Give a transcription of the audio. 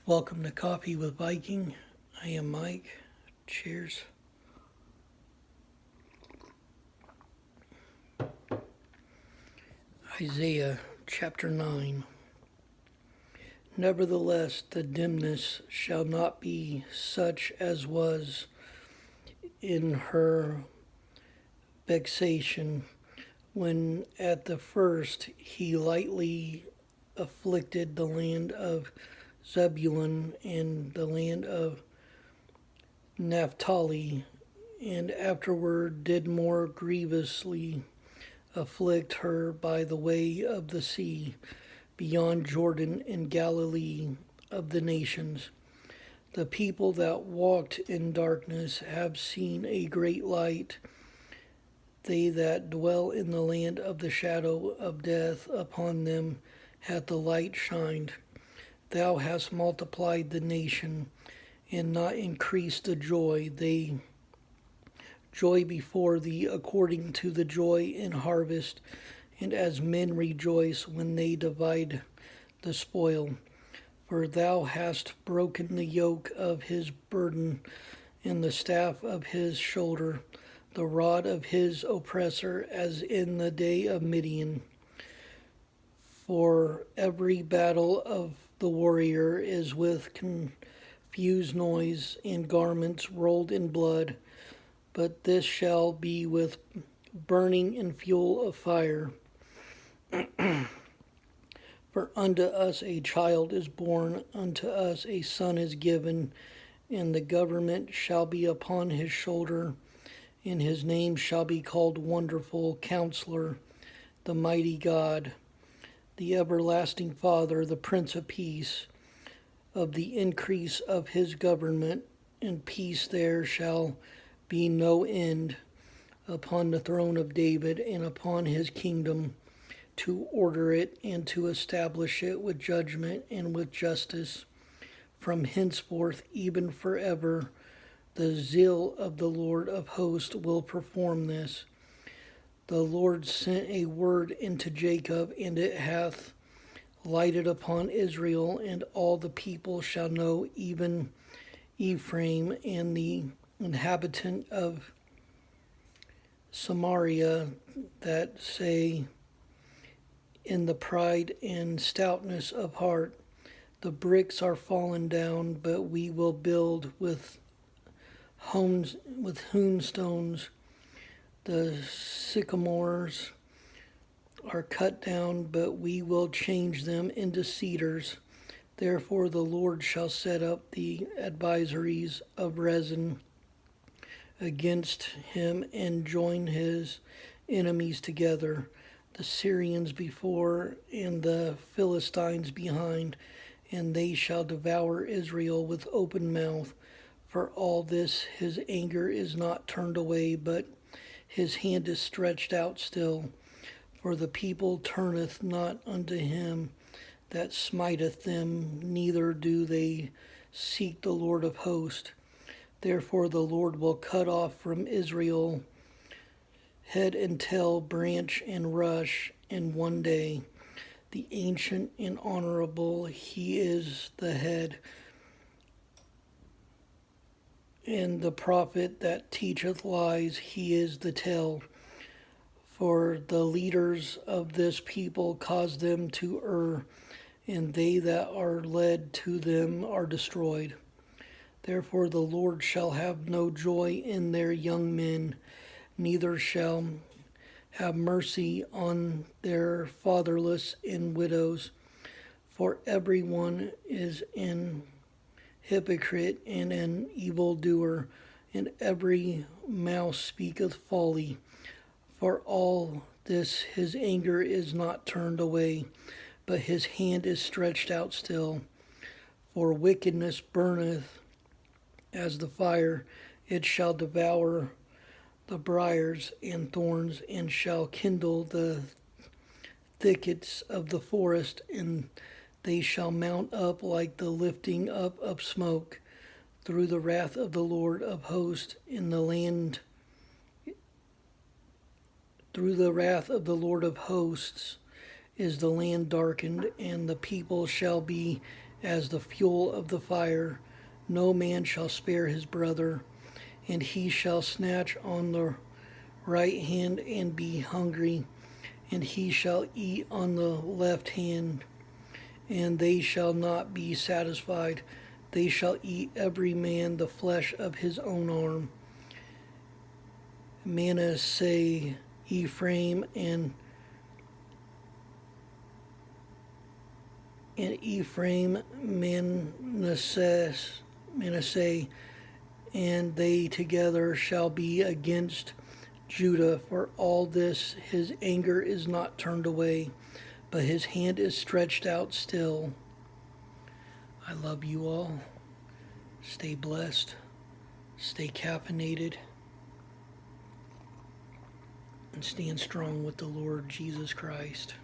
Welcome to Coffee with Viking. I am Mike. Cheers. Isaiah chapter 9. Nevertheless, the dimness shall not be such as was in her vexation, when at the first he lightly afflicted the land of Zebulun and the land of Naphtali, and afterward did more grievously afflict her by the way of the sea, beyond Jordan and Galilee of the nations. The people that walked in darkness have seen a great light. They that dwell in the land of the shadow of death, upon them hath the light shined. Thou hast multiplied the nation, and not increased the joy. They joy before thee according to the joy in harvest, and as men rejoice when they divide the spoil. For thou hast broken the yoke of his burden, and the staff of his shoulder, the rod of his oppressor, as in the day of Midian. For every battle of the warrior is with confused noise, and garments rolled in blood, but this shall be with burning and fuel of fire. For unto us a child is born, unto us a son is given, and the government shall be upon his shoulder, and his name shall be called Wonderful Counselor, the Mighty God, the Everlasting Father, the Prince of Peace. Of the increase of his government and peace there shall be no end, upon the throne of David and upon his kingdom, to order it and to establish it with judgment and with justice, from henceforth even forever. The zeal of the Lord of hosts will perform this. The Lord sent a word into Jacob, and it hath lighted upon Israel, and all the people shall know, even Ephraim and the inhabitant of Samaria, that say in the pride and stoutness of heart, the bricks are fallen down, but we will build with hewn stones. The sycamores are cut down, but we will change them into cedars. Therefore the Lord shall set up the advisories of Rezin against him, and join his enemies together, the Syrians before and the Philistines behind, and they shall devour Israel with open mouth. For all this his anger is not turned away, but his hand is stretched out still. For the people turneth not unto him that smiteth them, neither do they seek the Lord of hosts. Therefore the Lord will cut off from Israel head and tail, branch and rush in one day. The ancient and honorable, he is the head, and the prophet that teacheth lies, he is the tail. For the leaders of this people cause them to err, and they that are led to them are destroyed. Therefore the Lord shall have no joy in their young men, neither shall have mercy on their fatherless and widows. For every one is an hypocrite and an evildoer, and every mouth speaketh folly. For all this his anger is not turned away, but his hand is stretched out still. For wickedness burneth as the fire, it shall devour the briars and thorns, and shall kindle the thickets of the forest, and they shall mount up like the lifting up of smoke through the wrath of the Lord of hosts in the land. Through the wrath of the Lord of hosts is the land darkened, and the people shall be as the fuel of the fire. No man shall spare his brother, and he shall snatch on the right hand and be hungry, and he shall eat on the left hand, and they shall not be satisfied. They shall eat every man the flesh of his own arm. Manasseh, Ephraim, and Ephraim, Manasseh, and they together shall be against Judah. For all this his anger is not turned away, but his hand is stretched out still. I love you all. Stay blessed. Stay caffeinated. And stand strong with the Lord Jesus Christ.